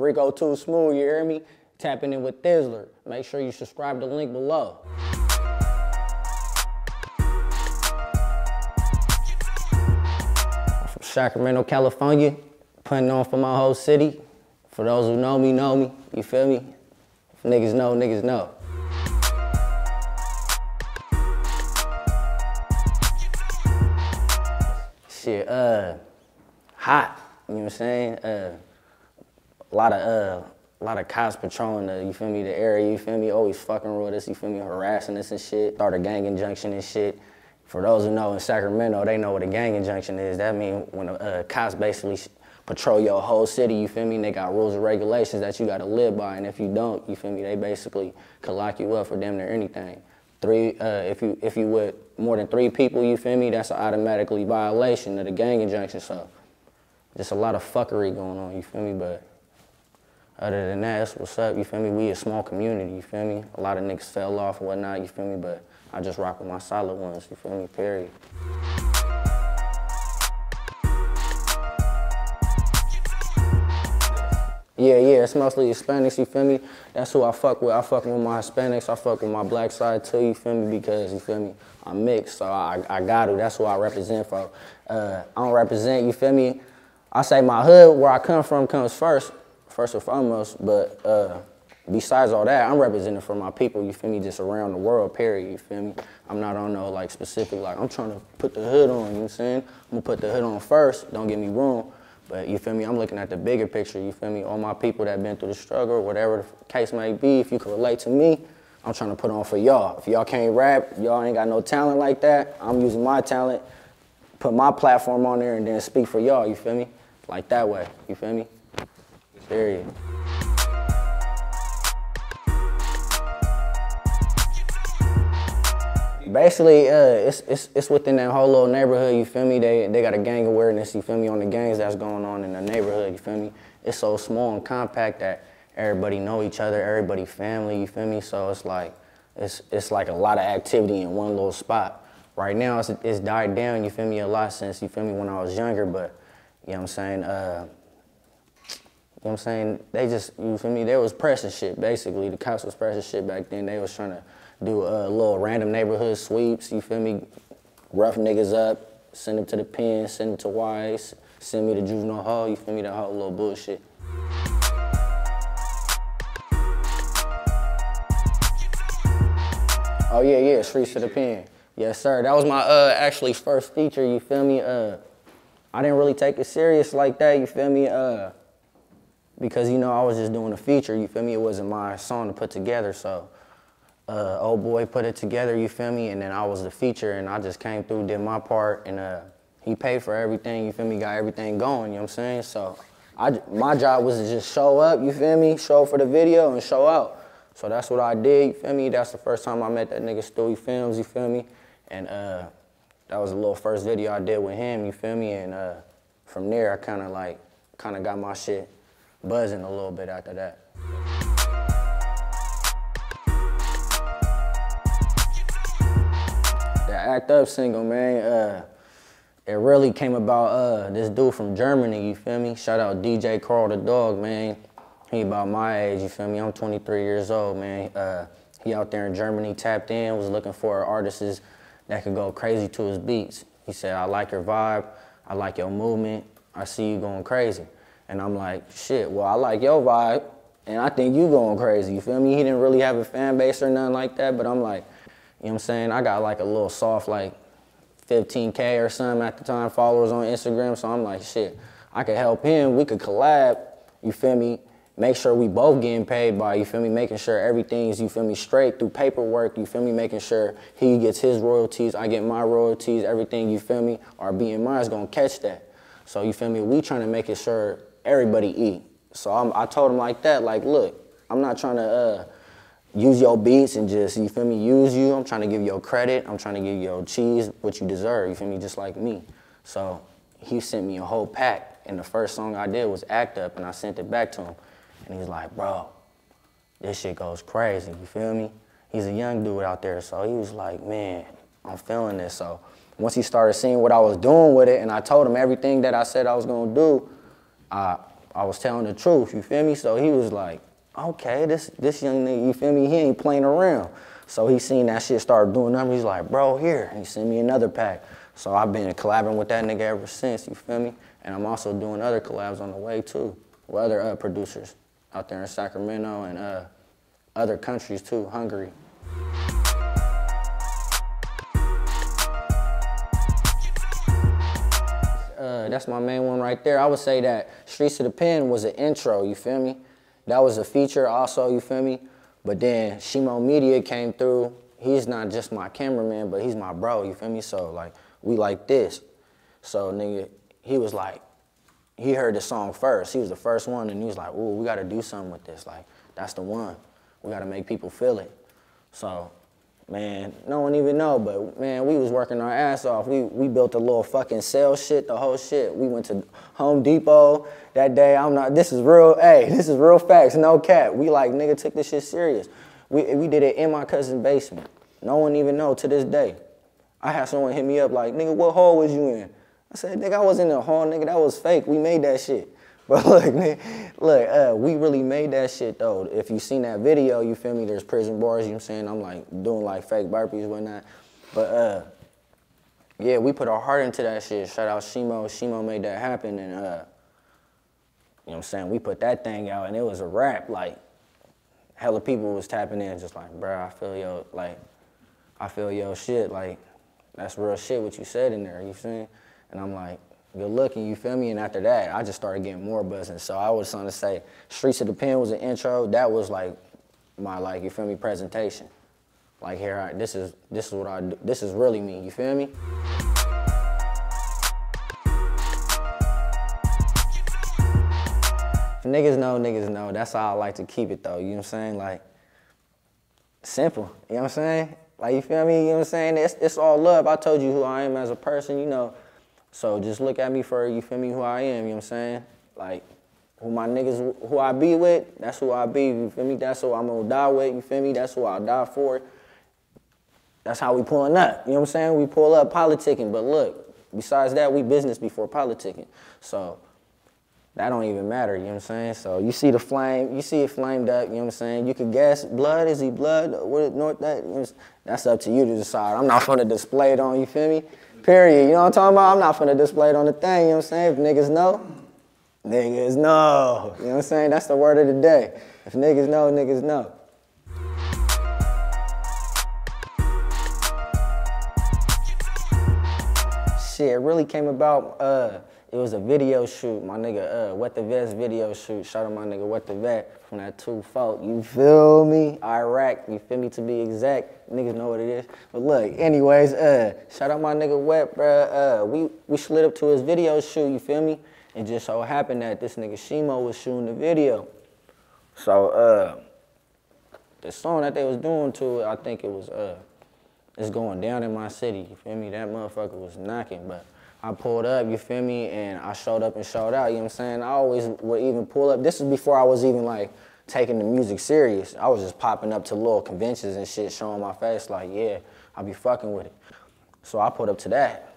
Rico 2 Smoove, you hear me? Tapping in with Thizzler. Make sure you subscribe to the link below. I'm from Sacramento, California, putting on for my whole city. For those who know me, you feel me? If niggas know, niggas know. Shit, hot, you know what I'm saying? A lot of cops patrolling the, you feel me, the area, you feel me, always fucking with us, you feel me, harassing us and shit. Start a gang injunction and shit. For those who know in Sacramento, they know what a gang injunction is. That means when cops basically patrol your whole city, you feel me, and they got rules and regulations that you gotta live by, and if you don't, you feel me, they basically could lock you up for damn near anything. If you with more than 3 people, you feel me, that's an automatically violation of the gang injunction, so just a lot of fuckery going on, you feel me, but other than that, that's what's up, you feel me, we a small community, you feel me, a lot of niggas fell off and whatnot, you feel me, but I just rock with my solid ones, you feel me, period. Yeah, it's mostly Hispanics, you feel me? That's who I fuck with. I fuck with my Hispanics, I fuck with my black side too, you feel me? Because, you feel me, I'm mixed, so I got to. That's who I represent for. I don't represent, you feel me? I say my hood, where I come from, comes first and foremost, but besides all that, I'm representing for my people, you feel me, just around the world, period, you feel me? I'm not on no, like, specific, like, I'm trying to put the hood on, you know what I'm saying? I'm gonna put the hood on first, don't get me wrong. But you feel me, I'm looking at the bigger picture, you feel me? All my people that been through the struggle, whatever the case may be, if you can relate to me, I'm trying to put on for y'all. If y'all can't rap, y'all ain't got no talent like that, I'm using my talent, put my platform on there and then speak for y'all, you feel me? Like that way, you feel me? Period. Basically, it's within that whole little neighborhood, you feel me? They got a gang awareness, you feel me, on the gangs that's going on in the neighborhood, you feel me? It's so small and compact that everybody know each other, everybody family, you feel me? So it's like a lot of activity in one little spot. Right now, it's died down, you feel me, a lot since, you feel me, when I was younger, but, you know what I'm saying, they just, you feel me, they was pressing shit, basically. The cops was pressing shit back then. They was trying to do little random neighborhood sweeps, you feel me? Rough niggas up, send them to the pen, send them to Y.A, send me to juvenile hall, you feel me? That whole little bullshit. Oh yeah, streets to the pen. Yes, sir. That was my actually first feature, you feel me? I didn't really take it serious like that, you feel me? Because, you know, I was just doing a feature, you feel me? It wasn't my song to put together, so old boy put it together, you feel me? And then I was the feature, and I just came through, did my part, and he paid for everything, you feel me? Got everything going, you know what I'm saying? So my job was to just show up, you feel me? Show for the video and show out. So that's what I did, you feel me? That's the first time I met that nigga Stewie Films, you feel me? And that was a little first video I did with him, you feel me? And from there, I kind of got my shit buzzing a little bit after that. The Act Up single, man, it really came about this dude from Germany, you feel me? Shout out DJ Carl the Dog, man. He about my age, you feel me? I'm 23 years old, man. He out there in Germany, tapped in, was looking for artists that could go crazy to his beats. He said, I like your vibe, I like your movement, I see you going crazy. And I'm like, shit, well, I like your vibe, and I think you going crazy, you feel me? He didn't really have a fan base or nothing like that, but I'm like, you know what I'm saying? I got like a little soft, like 15K or something at the time, followers on Instagram, so I'm like, shit, I could help him, we could collab, you feel me? Make sure we both getting paid by, you feel me? Making sure everything's, you feel me, straight through paperwork, you feel me? Making sure he gets his royalties, I get my royalties, everything, you feel me? Our BMI is gonna catch that. So, you feel me? We trying to make it sure everybody eat. So I told him like that, like, look, I'm not trying to use your beats and just, you feel me, use you. I'm trying to give you your credit. I'm trying to give you your cheese, what you deserve, you feel me, just like me. So he sent me a whole pack, and the first song I did was Act Up, and I sent it back to him. And he's like, bro, this shit goes crazy, you feel me? He's a young dude out there, so he was like, man, I'm feeling this. So once he started seeing what I was doing with it, and I told him everything that I said I was gonna do, I I was telling the truth, you feel me? So he was like, okay, this young nigga, you feel me? He ain't playing around. So he seen that shit start doing numbers. He's like, bro, here. And he sent me another pack. So I've been collabing with that nigga ever since, you feel me? And I'm also doing other collabs on the way too, with other producers out there in Sacramento and other countries too, Hungary. That's my main one right there. I would say that Streets of the Pen was an intro, you feel me? That was a feature also, you feel me? But then SHIMO Media came through. He's not just my cameraman, but he's my bro, you feel me? So like, we like this. So nigga, he was like, he heard the song first. He was the first one and he was like, ooh, we gotta do something with this. Like, that's the one. We gotta make people feel it. So, man, no one even know, but man, we was working our ass off. We built a little fucking sale shit, the whole shit. We went to Home Depot that day. This is real, hey, this is real facts, no cap. We like, nigga, took this shit serious. We did it in my cousin's basement. No one even know to this day. I had someone hit me up like, nigga, what hole was you in? I said, nigga, I was in the hole, nigga, that was fake. We made that shit. But look, nigga, we really made that shit though. If you seen that video, you feel me, there's prison bars, you know what I'm saying? I'm like doing like fake burpees and whatnot. But yeah, we put our heart into that shit. Shout out SHIMO. SHIMO made that happen and you know what I'm saying? We put that thing out and it was a wrap. Like, hella people was tapping in just like, bruh, I feel your shit. Like, that's real shit what you said in there, you feel me? And I'm like, good looking, you feel me? And after that, I just started getting more buzzing. So I was trying to say, Streets of the Pen was an intro. That was like my, like, you feel me, presentation. Like, here, this is what I do. This is really me, you feel me? If niggas know. That's how I like to keep it though, you know what I'm saying? Like, simple, you know what I'm saying? Like, you feel me, you know what I'm saying? It's all love. I told you who I am as a person, you know. So just look at me for, you feel me, who I am, you know what I'm saying? Like, who I be with, that's who I be, you feel me? That's who I'm gonna die with, you feel me? That's who I'll die for. That's how we pulling up, you know what I'm saying? We pull up politicking, but look, besides that, we business before politicking. So that don't even matter, you know what I'm saying? So you see the flame, you see it flamed up, you know what I'm saying? You could guess, blood, is he blood? What, that's up to you to decide. I'm not gonna display it on, you feel me? Period, you know what I'm talking about? I'm not finna display it on the thing, you know what I'm saying? If niggas know, niggas know. You know what I'm saying? That's the word of the day. If niggas know, niggas know. Shit, it really came about, it was a video shoot. My nigga, Wet the Vet's video shoot. Shout out my nigga Wet the Vet from that 2-Folk. You feel me? Iraq, you feel me, to be exact. Niggas know what it is. But look, anyways, shout out my nigga Wet, bruh. We slid up to his video shoot, you feel me? It just so happened that this nigga SHIMO was shooting the video. So, the song that they was doing to it, I think it was, It's Going Down in My City, you feel me? That motherfucker was knocking, but I pulled up, you feel me, and I showed up and showed out, you know what I'm saying? I always would even pull up. This is before I was even like taking the music serious. I was just popping up to little conventions and shit, showing my face like, yeah, I be fucking with it. So I pulled up to that,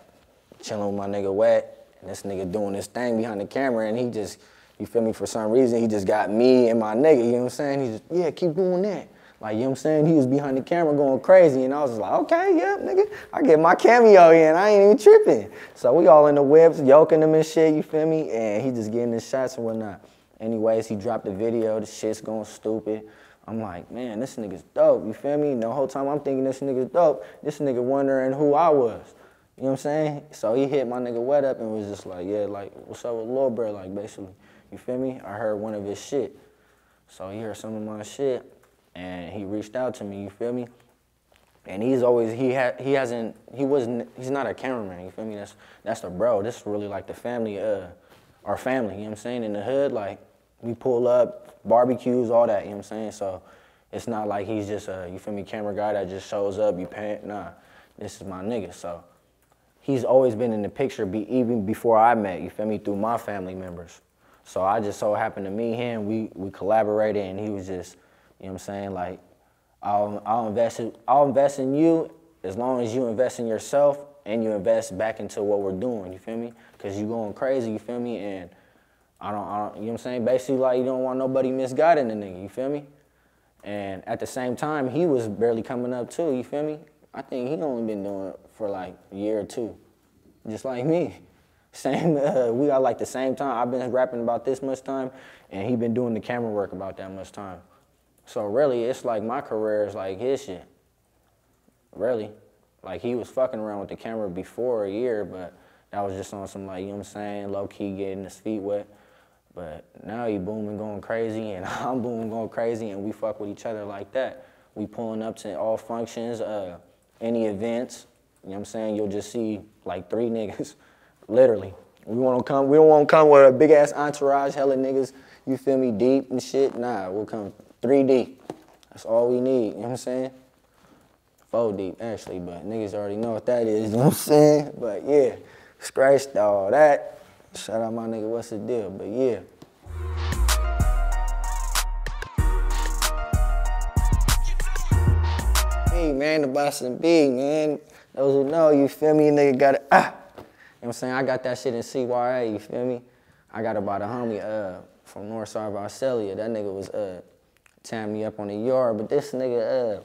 chilling with my nigga Wet, and this nigga doing this thing behind the camera, and he just, you feel me, for some reason, he just got me and my nigga, you know what I'm saying? He just, yeah, keep doing that. Like, you know what I'm saying? He was behind the camera going crazy, and I was just like, okay, yeah, nigga, I get my cameo in, I ain't even tripping. So we all in the whips, yoking him and shit, you feel me? And he just getting his shots and whatnot. Anyways, he dropped the video, the shit's going stupid. I'm like, man, this nigga's dope, you feel me? And the whole time I'm thinking this nigga's dope, this nigga wondering who I was. You know what I'm saying? So he hit my nigga Wet up and was just like, yeah, like, what's up with Lil Bro, like, basically. You feel me? I heard one of his shit. So he heard some of my shit. And he reached out to me, you feel me? And he's always, he's not a cameraman, you feel me? That's the bro. This is really like the family, our family, you know what I'm saying? In the hood, like, we pull up, barbecues, all that, you know what I'm saying? So it's not like he's just a, you feel me, camera guy that just shows up, you pay, nah. This is my nigga, so. He's always been in the picture even before I met, you feel me, through my family members. So I just so happened to meet him, we collaborated, and he was just, you know what I'm saying? Like, I'll invest in you as long as you invest in yourself and you invest back into what we're doing, you feel me? Because you going crazy, you feel me? And I don't, you know what I'm saying? Basically, like, you don't want nobody misguiding the nigga, you feel me? And at the same time, he was barely coming up too, you feel me? I think he only been doing it for like a year or two, just like me. Same, we got like the same time. I've been rapping about this much time, and he been doing the camera work about that much time. So really, it's like my career is like his shit, really. Like he was fucking around with the camera before a year, but that was just on some like, you know what I'm saying, low-key getting his feet wet. But now he booming, going crazy, and I'm booming, going crazy, and we fuck with each other like that. We pulling up to all functions, any events, you know what I'm saying? You'll just see like 3 niggas, literally. We don't want to come with a big ass entourage, hella niggas, you feel me, deep and shit. Nah, we'll come 3 deep. That's all we need, you know what I'm saying? 4 deep, actually, but niggas already know what that is, you know what I'm saying? But yeah, scratched all that. Shout out my nigga, what's the deal? But yeah. Big man, the boss and big man. Those who know, you feel me? Nigga got it. You know what I'm saying? I got that shit in C.Y.A, you feel me? I got it by the homie from Northside Visalia. That nigga was tying me up on the yard, but this nigga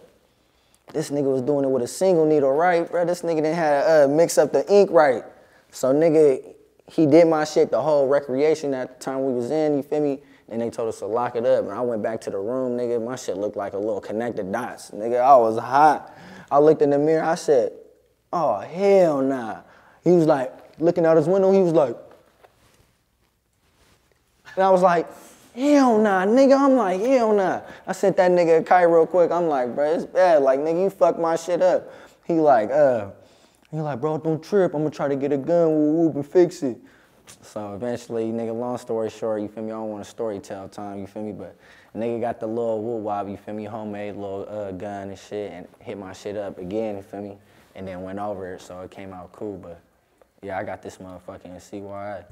was doing it with a single needle, right, bro? This nigga didn't have to mix up the ink right. So nigga, he did my shit the whole recreation at the time we was in, you feel me? And they told us to lock it up, and I went back to the room, nigga. My shit looked like a little connected dots, nigga. I was hot. I looked in the mirror, I said, oh, hell nah. He was like, looking out his window, he was like, and I was like, hell nah, nigga. I'm like, hell nah. I sent that nigga a kite real quick. I'm like, bro, it's bad. Like, nigga, you fucked my shit up. He like, bro, don't trip. I'm gonna try to get a gun, whoop, and fix it. So eventually, nigga, long story short, you feel me? I don't want a story tell time, you feel me? But nigga got the little woo wop, you feel me? Homemade little gun and shit, and hit my shit up again, you feel me? And then went over it, so it came out cool. But yeah, I got this motherfucking C.Y.A.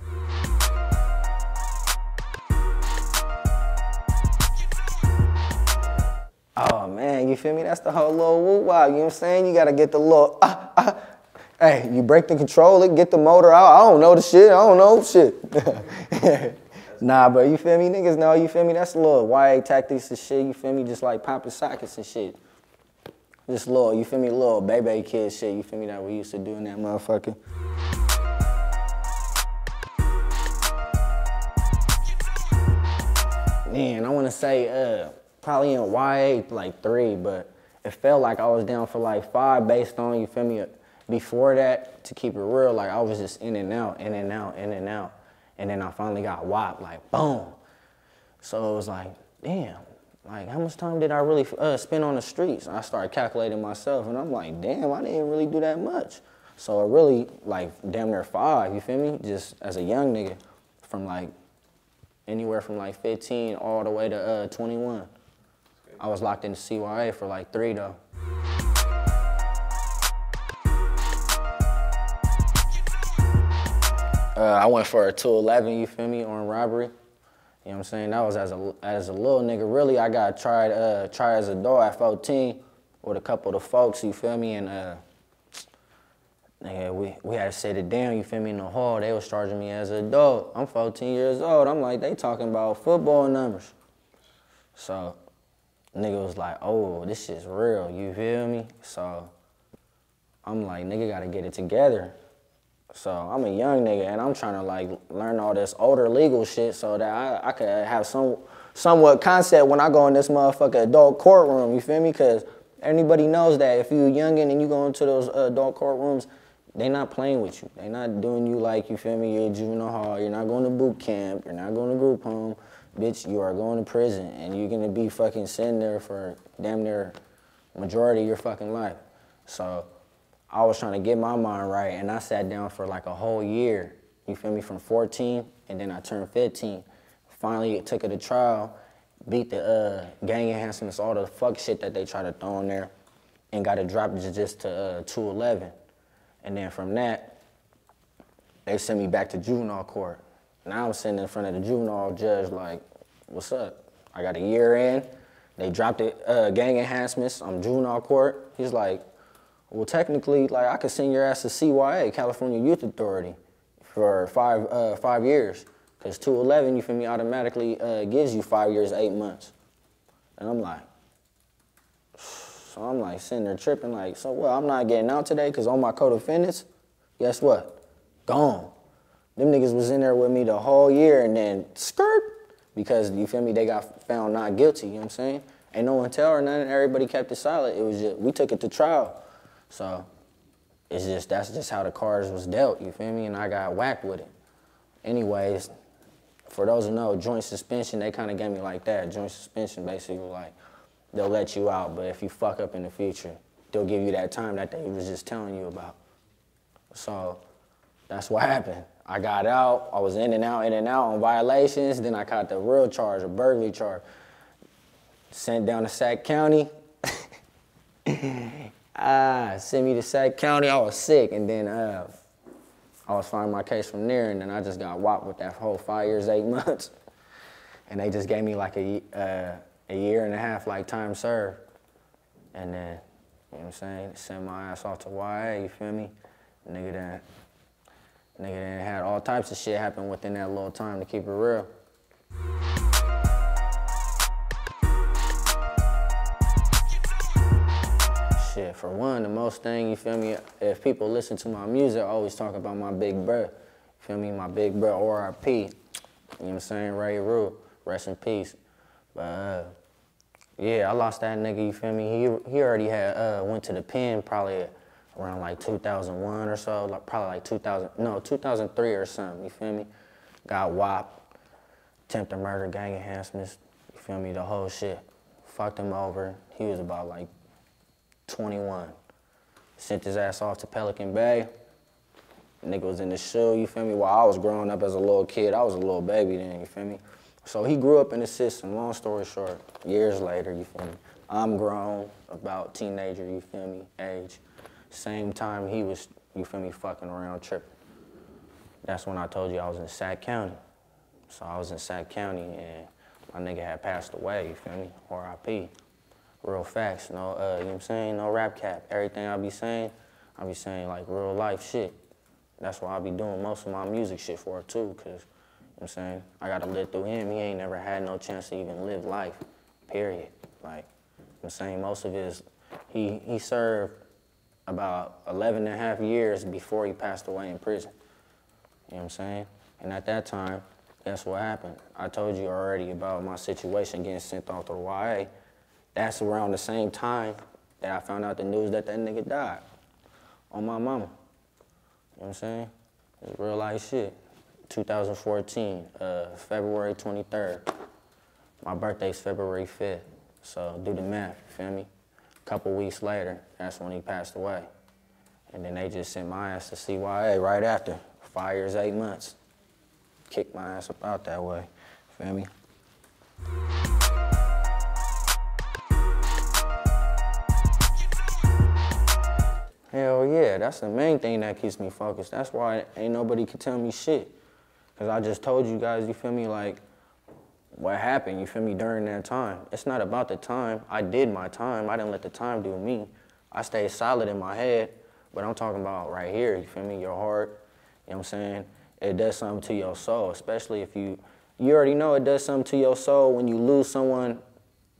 Oh man, you feel me? That's the whole little woo wop, you know what I'm saying? You gotta get the little Hey, you break the controller, get the motor out. I don't know the shit, I don't know shit. Nah, but you feel me? Niggas know, you feel me? That's a little YA tactics and shit, you feel me? Just like popping sockets and shit. Just little, you feel me? Little baby kid shit, you feel me? That we used to do in that motherfucker. Man, I wanna say probably in YA like 3, but it felt like I was down for like 5 based on, you feel me? Before that, to keep it real, like I was just in and out, in and out, in and out. And then I finally got whopped, like boom. So it was like, damn, like how much time did I really spend on the streets? And I started calculating myself and I'm like, damn, I didn't really do that much. So it really like damn near 5, you feel me? Just as a young nigga from like anywhere from like 15 all the way to 21. I was locked into C.Y.A for like 3 though. I went for a 211, you feel me, on robbery. You know what I'm saying? That was as a little nigga. Really, I got tried as a dog at 14 with a couple of the folks, you feel me? And nigga, we had to sit it down, you feel me, in the hall. They was charging me as a dog. I'm 14 years old. I'm like, they talking about football numbers. So nigga was like, oh, this shit's real, you feel me? So I'm like, nigga gotta get it together. So I'm a young nigga and I'm trying to like learn all this older legal shit so that I could have somewhat concept when I go in this motherfucking adult courtroom, you feel me? Cause anybody knows that if you a youngin' and you go into those adult courtrooms, they not playing with you. They not doing you like, you feel me, you're a juvenile hall, you're not going to boot camp, you're not going to group home. Bitch, you are going to prison and you're gonna be fucking sitting there for damn near majority of your fucking life. So I was trying to get my mind right and I sat down for like a whole year, you feel me, from 14 and then I turned 15. Finally took it to trial, beat the gang enhancements, all the fuck shit that they tried to throw in there and got it dropped just to 211. And then from that, they sent me back to juvenile court. Now I'm sitting in front of the juvenile judge like, what's up? I got a year in, they dropped it, gang enhancements, I'm juvenile court. He's like, well, technically, like I could send your ass to C.Y.A, California Youth Authority, for five years. Because 211, you feel me, automatically gives you 5 years, 8 months. And I'm like, so I'm like sitting there tripping like, so what, I'm not getting out today because on my code of fitness, guess what? Gone. Them niggas was in there with me the whole year and then skirt, because you feel me, they got found not guilty, you know what I'm saying? Ain't no one tell or nothing, everybody kept it silent. It was just, we took it to trial. So it's just, that's just how the cards was dealt, you feel me? And I got whacked with it. Anyways, for those who know, joint suspension, they kind of gave me like that. Joint suspension basically like, they'll let you out, but if you fuck up in the future, they'll give you that time that they was just telling you about. So that's what happened. I got out, I was in and out on violations, then I caught the real charge, a burglary charge. Sent down to Sac County. Sent me to Sac County, I was sick, and then I was filing my case from there, and then I just got whopped with that whole 5 years, 8 months. And they just gave me like a year and a half like time served. And then, you know what I'm saying, sent my ass off to Y.A, you feel me? Nigga done had all types of shit happen within that little time, to keep it real. Shit, for one, the most thing, you feel me, if people listen to my music, I always talk about my big bruh. You feel me, my big bruh, R.I.P. You know what I'm saying, Ray Rue, rest in peace. But yeah, I lost that nigga, you feel me, he already had, went to the pen probably around like 2001 or so, like probably like 2003 or something, you feel me? Got whopped, attempted murder, gang enhancements, you feel me, the whole shit. Fucked him over, he was about like 21. Sent his ass off to Pelican Bay. Nigga was in the shoe, you feel me? While I was growing up as a little kid, I was a little baby then, you feel me? So he grew up in the system, long story short, years later, you feel me? I'm grown, about teenager, you feel me, age. Same time he was, you feel me, fucking around, tripping. That's when I told you I was in Sac County. So I was in Sac County and my nigga had passed away, you feel me, R.I.P. Real facts, no, you know what I'm saying, no rap cap. Everything I be saying like real life shit. That's why I be doing most of my music shit for it too, cause, you know what I'm saying, I gotta live through him. He ain't never had no chance to even live life, period. Like, you know what I'm saying, most of his, he served about 11 and a half years before he passed away in prison. You know what I'm saying? And at that time, guess what happened? I told you already about my situation getting sent off to the Y.A. That's around the same time that I found out the news that nigga died on my mama. You know what I'm saying? It's real life shit. 2014, February 23rd. My birthday's February 5th. So do the math, you feel me? A couple weeks later, that's when he passed away. And then they just sent my ass to C.Y.A. right after. 5 years, 8 months. Kicked my ass up out that way, feel me? Hell yeah, that's the main thing that keeps me focused. That's why ain't nobody can tell me shit. Cause I just told you guys, you feel me, like, what happened, you feel me, during that time. It's not about the time. I did my time. I didn't let the time do me. I stayed solid in my head, but I'm talking about right here, you feel me, your heart, you know what I'm saying? It does something to your soul, especially if you already know it does something to your soul when you lose someone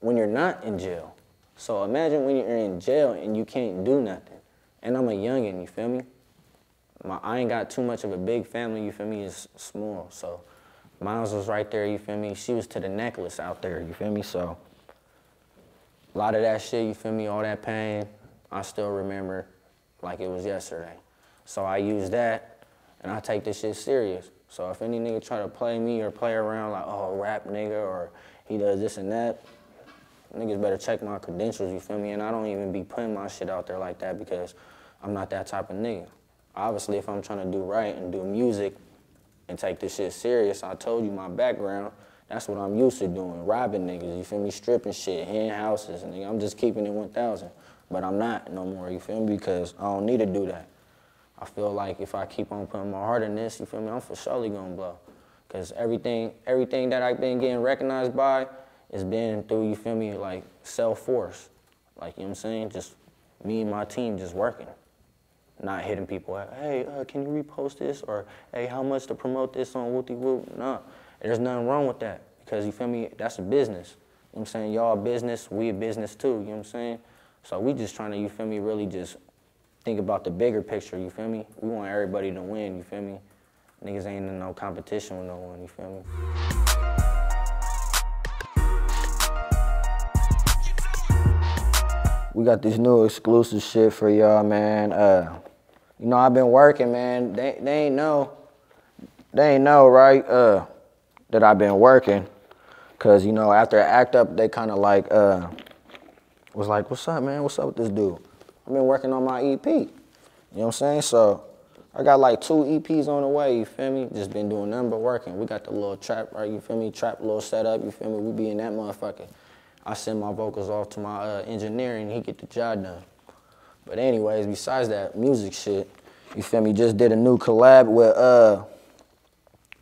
when you're not in jail. So imagine when you're in jail and you can't do nothing. And I'm a youngin', you feel me? I ain't got too much of a big family, you feel me? It's small, so Miles was right there, you feel me? She was to the necklace out there, you feel me? So a lot of that shit, you feel me? All that pain, I still remember like it was yesterday. So I use that, and I take this shit serious. So if any nigga try to play me or play around like, oh, rap nigga, or he does this and that, niggas better check my credentials, you feel me? And I don't even be putting my shit out there like that because I'm not that type of nigga. Obviously, if I'm trying to do right and do music and take this shit serious, I told you my background, that's what I'm used to doing, robbing niggas, you feel me? Stripping shit, hitting houses, nigga. I'm just keeping it 1,000. But I'm not no more, you feel me? Because I don't need to do that. I feel like if I keep on putting my heart in this, you feel me, I'm for surely gonna blow. Because everything that I've been getting recognized by, it's been through, you feel me, like self-force. Like, you know what I'm saying? Just me and my team just working. not hitting people at, hey, can you repost this? Or, hey, how much to promote this on Wooty Whoop? No, there's nothing wrong with that because, you feel me, that's a business. You know what I'm saying? Y'all a business, we a business too, you know what I'm saying? So we just trying to, you feel me, really just think about the bigger picture, you feel me? We want everybody to win, you feel me? Niggas ain't in no competition with no one, you feel me? We got this new exclusive shit for y'all, man. You know, I've been working, man. They ain't know, right, that I've been working. Cause, you know, after Act Up, they kind of like, was like, what's up, man? What's up with this dude? I've been working on my EP. You know what I'm saying? So I got like 2 EPs on the way, you feel me? Just been doing nothing but working. We got the little trap, right, you feel me? Trap little setup, you feel me? We be in that motherfucker. I send my vocals off to my engineer and he get the job done. But anyways, besides that music shit, you feel me? Just did a new collab with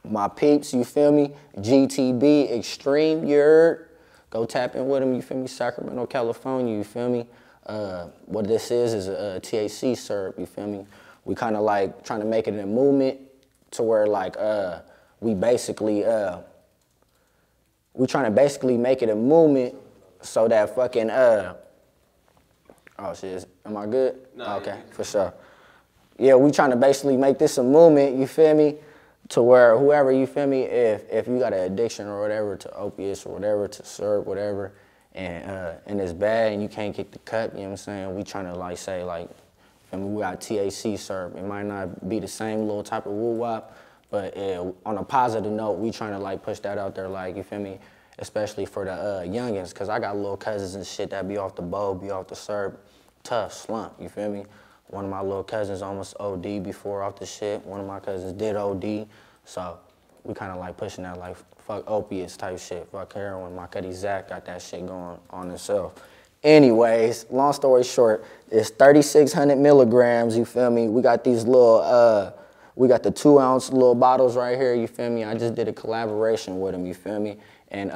my peeps, you feel me? GTB Extreme, you heard? Go tap in with them, you feel me? Sacramento, California, you feel me? What this is a THC syrup, you feel me? We kind of like trying to make it a movement to where like we basically, we trying to basically make it a movement so that fucking, oh shit, am I good? No. Okay, for sure. Yeah, we trying to basically make this a movement, you feel me? To where whoever, you feel me, if you got an addiction or whatever to opiates or whatever, to syrup, whatever, and it's bad and you can't get the cut, you know what I'm saying? We trying to like say like, I mean, we got THC syrup. It might not be the same little type of woo-wop, but on a positive note, we trying to like push that out there, like, you feel me? Especially for the youngins, cause I got little cousins and shit that be off the bowl, be off the syrup, tough, slump, you feel me? One of my little cousins almost OD before off the shit. One of my cousins did OD, so we kind of like pushing that like fuck opiates type shit, fuck heroin. My cousin Zach got that shit going on himself. Anyways, long story short, it's 3,600 milligrams, you feel me? We got these little, we got the 2-ounce little bottles right here, you feel me? I just did a collaboration with them, you feel me? And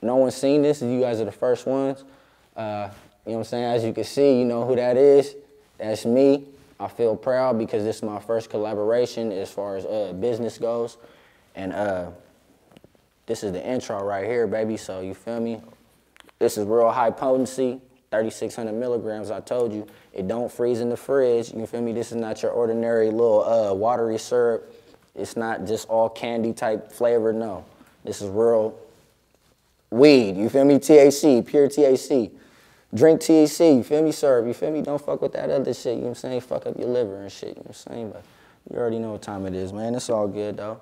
no one's seen this, you guys are the first ones. You know what I'm saying? As you can see, you know who that is. That's me. I feel proud because this is my first collaboration as far as business goes. And this is the intro right here, baby, so you feel me? This is real high potency, 3,600 milligrams, I told you. It don't freeze in the fridge, you feel me? This is not your ordinary little watery syrup. It's not just all candy type flavor, no. This is real weed, you feel me? THC, pure THC. Drink THC, you feel me, syrup, you feel me? Don't fuck with that other shit, you know what I'm saying? Fuck up your liver and shit, you know what I'm saying? But you already know what time it is, man. It's all good, though.